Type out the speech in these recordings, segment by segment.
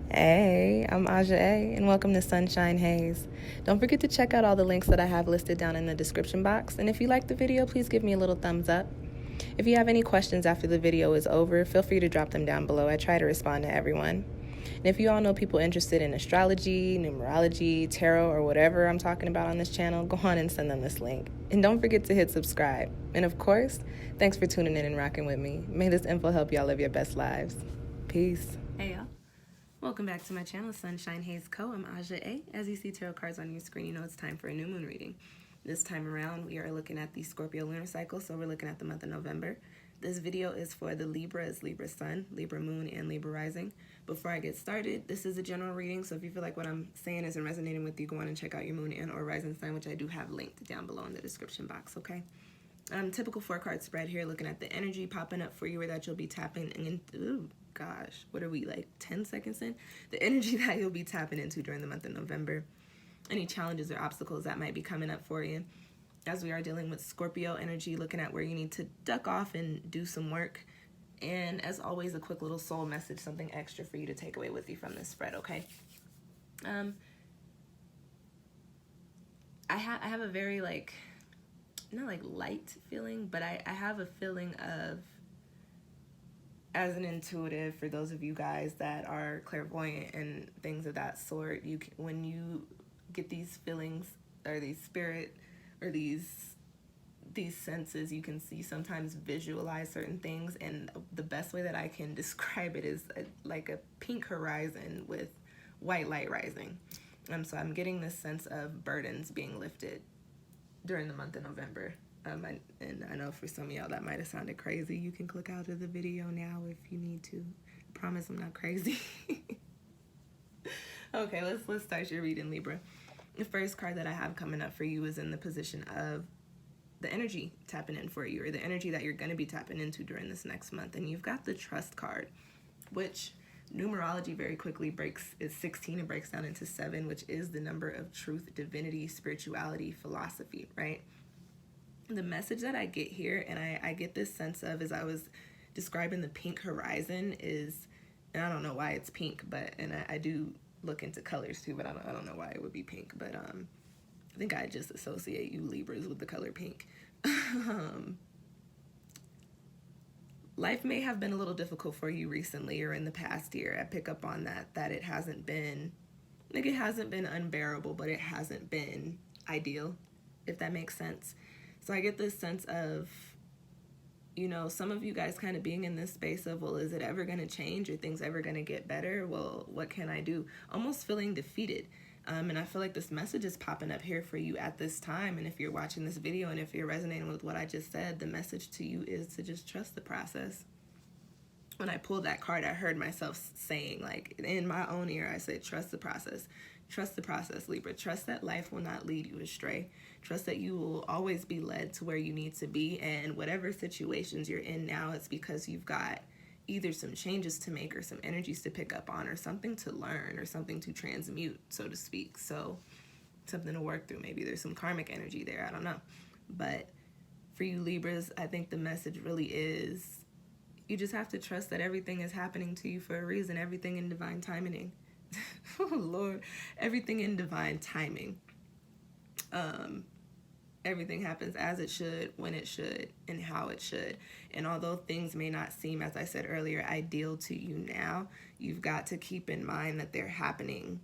Hey, I'm Aja A, and welcome to Sunshine Haze. Don't forget to check out all the links that I have listed down in the description box, and if you like the video, please give me a little thumbs up. If you have any questions after the video is over, feel free to drop them down below. I try to respond to everyone. And if you all know people interested in astrology, numerology, tarot, or whatever I'm talking about on this channel, go on and send them this link. And don't forget to hit subscribe. And of course, thanks for tuning in and rocking with me. May this info help y'all live your best lives. Peace. Hey y'all. Welcome back to my channel, SunshinehazeCo. I'm Aja A. As you see tarot cards on your screen, you know it's time for a new moon reading. This time around, we are looking at the Scorpio Lunar cycle, so we're looking at the month of November. This video is for the Libra, it's Libra Sun, Libra Moon, and Libra Rising. Before I get started, this is a general reading, so if you feel like what I'm saying isn't resonating with you, go on and check out your Moon and or Rising sign, which I do have linked down below in the description box, okay? Typical 4-card spread here, looking at the energy popping up for you or that you'll be tapping into. Ooh, gosh, what are we, like 10 seconds in? The energy that you'll be tapping into during the month of November. Any challenges or obstacles that might be coming up for you. As we are dealing with Scorpio energy, looking at where you need to duck off and do some work. And as always, a quick little soul message, something extra for you to take away with you from this spread, okay? I have a very, like, not like light feeling, but I have a feeling of, as an intuitive, for those of you guys that are clairvoyant and things of that sort, you can, when you get these feelings or these spirit or these senses, you can see, sometimes visualize certain things, and the best way that I can describe it is like a pink horizon with white light rising. So I'm getting this sense of burdens being lifted during the month of November. And I know for some of y'all that might have sounded crazy. You can click out of the video now if you need to. I promise I'm not crazy. Okay, let's start your reading, Libra. The first card that I have coming up for you is in the position of the energy tapping in for you, or the energy that you're going to be tapping into during this next month. And you've got the Trust card, which numerology very quickly is 16 and breaks down into 7, which is the number of truth, divinity, spirituality, philosophy, right? The message that I get here, and I get this sense of, as I was describing the pink horizon, is, and I don't know why it's pink, but, and I do look into colors too, but I don't know why it would be pink, but I think I just associate you Libras with the color pink. Life may have been a little difficult for you recently or in the past year. I pick up on that it hasn't been, like, it hasn't been unbearable, but it hasn't been ideal, if that makes sense. So I get this sense of, you know, some of you guys kind of being in this space of, well, is it ever going to change? Are things ever going to get better? Well, what can I do? Almost feeling defeated. And I feel like this message is popping up here for you at this time. And if you're watching this video and if you're resonating with what I just said, the message to you is to just trust the process. When I pulled that card, I heard myself saying, like, in my own ear, I said, trust the process. Trust the process, Libra. Trust that life will not lead you astray. Trust that you will always be led to where you need to be. And whatever situations you're in now, it's because you've got either some changes to make or some energies to pick up on or something to learn or something to transmute, so to speak. So something to work through. Maybe there's some karmic energy there. I don't know. But for you Libras, I think the message really is, you just have to trust that everything is happening to you for a reason. Everything in divine timing. Oh, Lord. Everything in divine timing. Everything happens as it should, when it should, and how it should. And although things may not seem, as I said earlier, ideal to you now, you've got to keep in mind that they're happening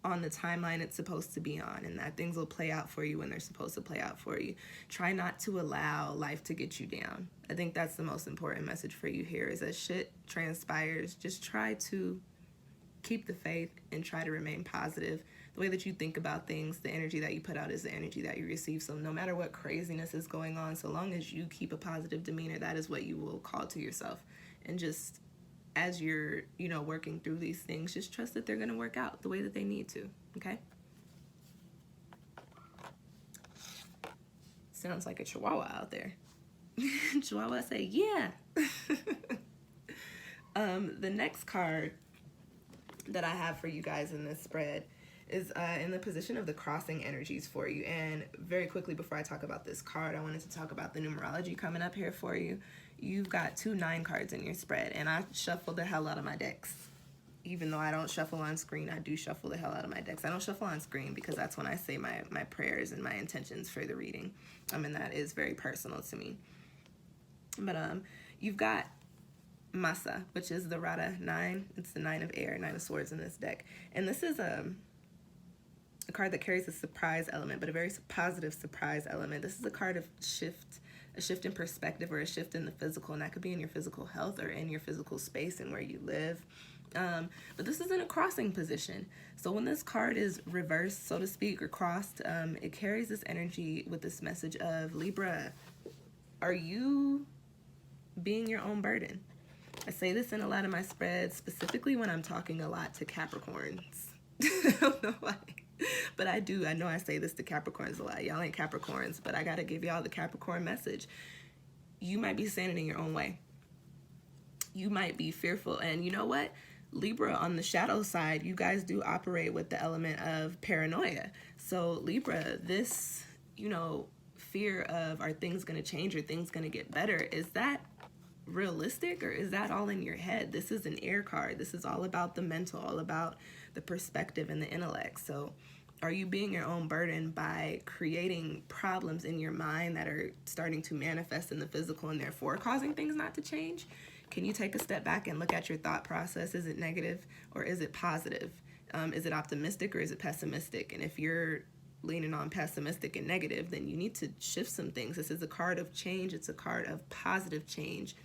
on the timeline it's supposed to be on, and that things will play out for you when they're supposed to play out for you. Try not to allow life to get you down. I think that's the most important message for you here, is as shit transpires, just try to keep the faith and try to remain positive. The way that you think about things, the energy that you put out is the energy that you receive. So no matter what craziness is going on, so long as you keep a positive demeanor, that is what you will call to yourself. And just as you're, you know, working through these things, just trust that they're going to work out the way that they need to, okay? Sounds like a chihuahua out there. Chihuahua say, yeah. The next card that I have for you guys in this spread is in the position of the crossing energies for you. And very quickly, before I talk about this card, I wanted to talk about the numerology coming up here for you. You've got 2 9 cards in your spread, and I shuffled the hell out of my decks. even though I don't shuffle on screen, I do shuffle the hell out of my decks. I don't shuffle on screen because that's when I say my prayers and my intentions for the reading. And that is very personal to me. But you've got Masa, which is the Rada 9. It's the 9 of air, 9 of swords in this deck. And this is a card that carries a surprise element, but a very positive surprise element. This is a card of a shift in perspective, or a shift in the physical, and that could be in your physical health or in your physical space and where you live. But this is in a crossing position. So when this card is reversed, so to speak, or crossed, it carries this energy with this message of, Libra, are you being your own burden? I say this in a lot of my spreads, specifically when I'm talking a lot to Capricorns. I don't know why, but I do. I know I say this to Capricorns a lot. Y'all ain't Capricorns, but I got to give y'all the Capricorn message. You might be standing in your own way. You might be fearful. And you know what? Libra, on the shadow side, you guys do operate with the element of paranoia. So Libra, this, fear of, are things going to change? Are things going to get better? Is that realistic, or is that all in your head? This is an air card. This is all about the mental, all about the perspective and the intellect. So are you being your own burden by creating problems in your mind that are starting to manifest in the physical and therefore causing things not to change? Can you take a step back and look at your thought process? Is it negative or is it positive? Is it optimistic or is it pessimistic? And if you're leaning on pessimistic and negative, then you need to shift some things. This is a card of change. It's a card of positive change.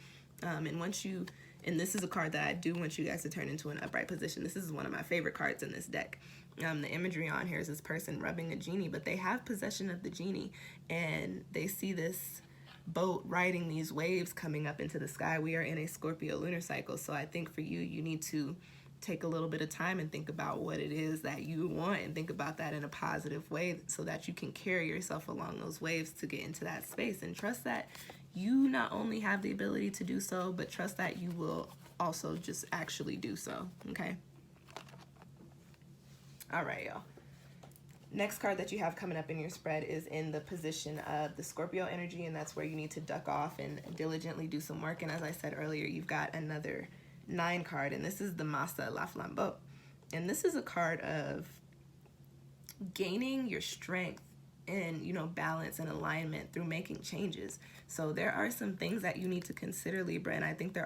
And this is a card that I do want you guys to turn into an upright position. This is one of my favorite cards in this deck. The imagery on here is this person rubbing a genie, but they have possession of the genie, and they see this boat riding these waves coming up into the sky. We are in a Scorpio lunar cycle, so I think for you, you need to take a little bit of time and think about what it is that you want, and think about that in a positive way so that you can carry yourself along those waves to get into that space, and trust that you not only have the ability to do so, but trust that you will also just actually do so, okay? All right, y'all. Next card that you have coming up in your spread is in the position of the Scorpio energy, and that's where you need to duck off and diligently do some work. And as I said earlier, you've got another 9 card, and this is the Masa La Flambeau. And this is a card of gaining your strength and, balance and alignment through making changes. So there are some things that you need to consider, Libra, and I think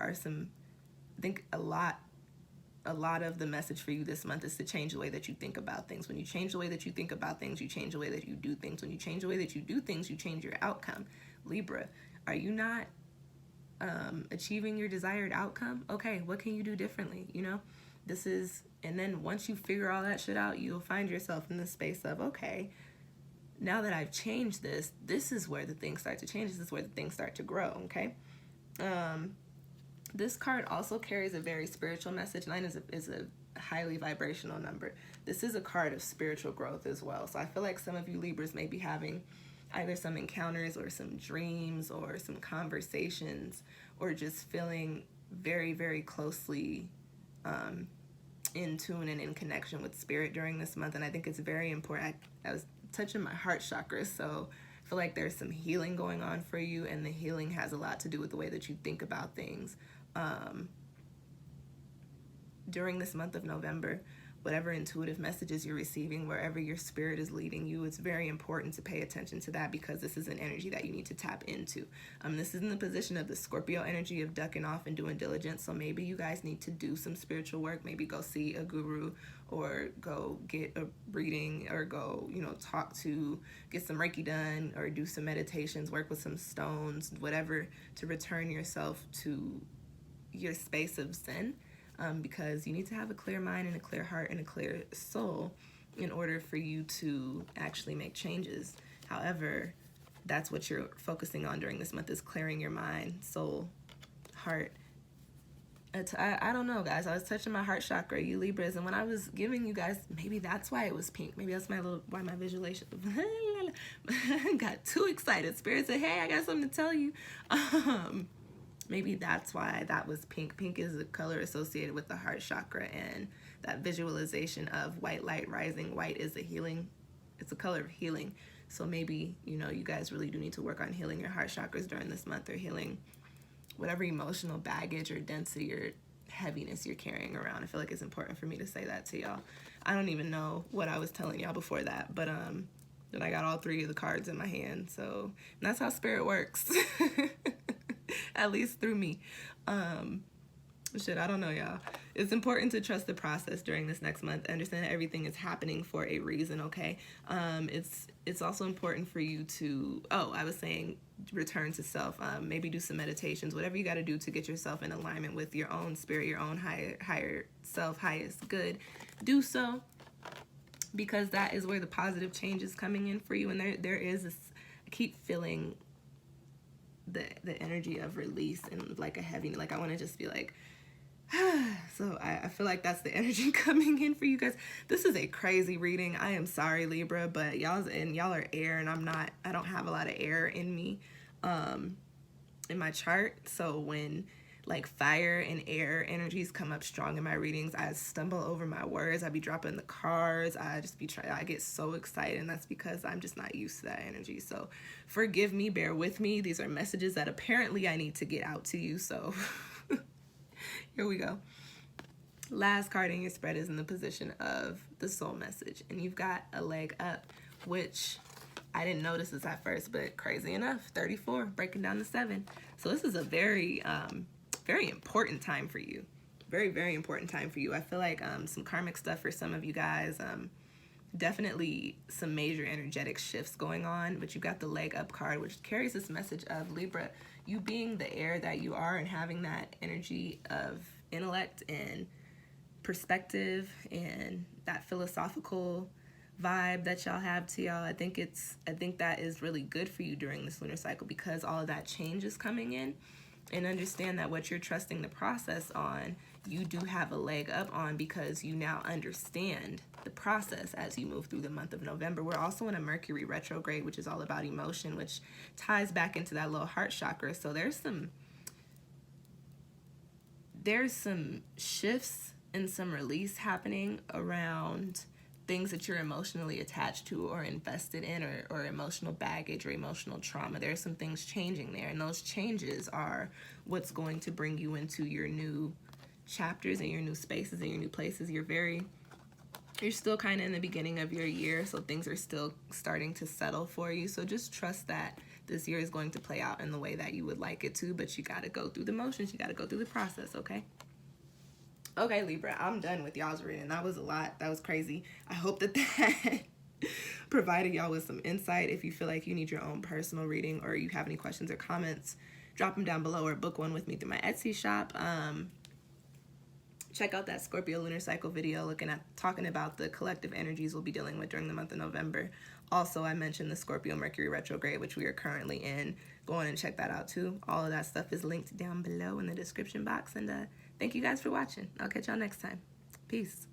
a lot of the message for you this month is to change the way that you think about things. When you change the way that you think about things, you change the way that you do things. When you change the way that you do things, you change your outcome. Libra, are you not achieving your desired outcome? Okay, what can you do differently? And then once you figure all that shit out, you'll find yourself in the space of, okay, now that I've changed this is where the things start to change. This is where the things start to grow, okay? This card also carries a very spiritual message. 9 is a highly vibrational number. This is a card of spiritual growth as well. So I feel like some of you Libras may be having either some encounters or some dreams or some conversations, or just feeling very, very closely in tune and in connection with spirit during this month. And I think it's very important. I was touching my heart chakra, so I feel like there's some healing going on for you, and the healing has a lot to do with the way that you think about things. During this month of November, whatever intuitive messages you're receiving, wherever your spirit is leading you, it's very important to pay attention to that, because this is an energy that you need to tap into. This is in the position of the Scorpio energy of ducking off and doing diligence. So maybe you guys need to do some spiritual work. Maybe go see a guru, or go get a reading, or go, get some Reiki done, or do some meditations, work with some stones, whatever, to return yourself to your space of Zen. Because you need to have a clear mind and a clear heart and a clear soul in order for you to actually make changes. However, that's what you're focusing on during this month, is clearing your mind, soul, heart. I don't know, guys. I was touching my heart chakra, you Libras, and when I was giving you guys, maybe that's why it was pink. Maybe that's why my visualization got too excited. Spirit said, hey, I got something to tell you. Maybe that's why that was pink. Pink is the color associated with the heart chakra, and that visualization of white light rising. White is it's a color of healing. So maybe, you guys really do need to work on healing your heart chakras during this month, or healing whatever emotional baggage or density you're heaviness you're carrying around. I feel like it's important for me to say that to y'all. I don't even know what I was telling y'all before that, but then I got all 3 of the cards in my hand, so that's how spirit works. At least through me. Shit, I don't know, y'all. It's important to trust the process during this next month. Understand that everything is happening for a reason, okay? It's also important for you to, I was saying return to self. Maybe do some meditations, whatever you got to do to get yourself in alignment with your own spirit, your own higher self, highest good. Do so, because that is where the positive change is coming in for you. And there is this, I keep feeling the energy of release and like a heaviness. Like I want to just be like, so I feel like that's the energy coming in for you guys. This is a crazy reading. I am sorry, Libra, but y'all are air, and I don't have a lot of air in me in my chart. So when like fire and air energies come up strong in my readings, I stumble over my words. I be dropping the cards. I get so excited, and that's because I'm just not used to that energy. So forgive me, bear with me. These are messages that apparently I need to get out to you. So here we go. Last card in your spread is in the position of the soul message, and you've got a leg up, which I didn't notice this at first, but crazy enough, 34, breaking down to 7. So this is a very, very important time for you. Very, very important time for you. I feel like some karmic stuff for some of you guys. Definitely some major energetic shifts going on, but you got the leg up card, which carries this message of Libra, you being the air that you are and having that energy of intellect and perspective and that philosophical vibe that y'all have to y'all. I think that is really good for you during this lunar cycle, because all of that change is coming in. And understand that what you're trusting the process on, you do have a leg up on, because you now understand the process as you move through the month of November. We're also in a Mercury retrograde, which is all about emotion, which ties back into that little heart chakra. So there's some shifts and some release happening around things that you're emotionally attached to or invested in, or emotional baggage or emotional trauma. There are some things changing there, and those changes are what's going to bring you into your new chapters and your new spaces and your new places. You're still kind of in the beginning of your year, so things are still starting to settle for you. So just trust that this year is going to play out in the way that you would like it to, but you got to go through the motions. You got to go through the process, okay? Okay, Libra, I'm done with y'all's reading. That was a lot. That was crazy. I hope that provided y'all with some insight. If you feel like you need your own personal reading, or you have any questions or comments, drop them down below, or book one with me through my Etsy shop. Check out that Scorpio Lunar Cycle video talking about the collective energies we'll be dealing with during the month of November. Also, I mentioned the Scorpio Mercury retrograde, which we are currently in. Go on and check that out too. All of that stuff is linked down below in the description box. And thank you guys for watching. I'll catch y'all next time. Peace.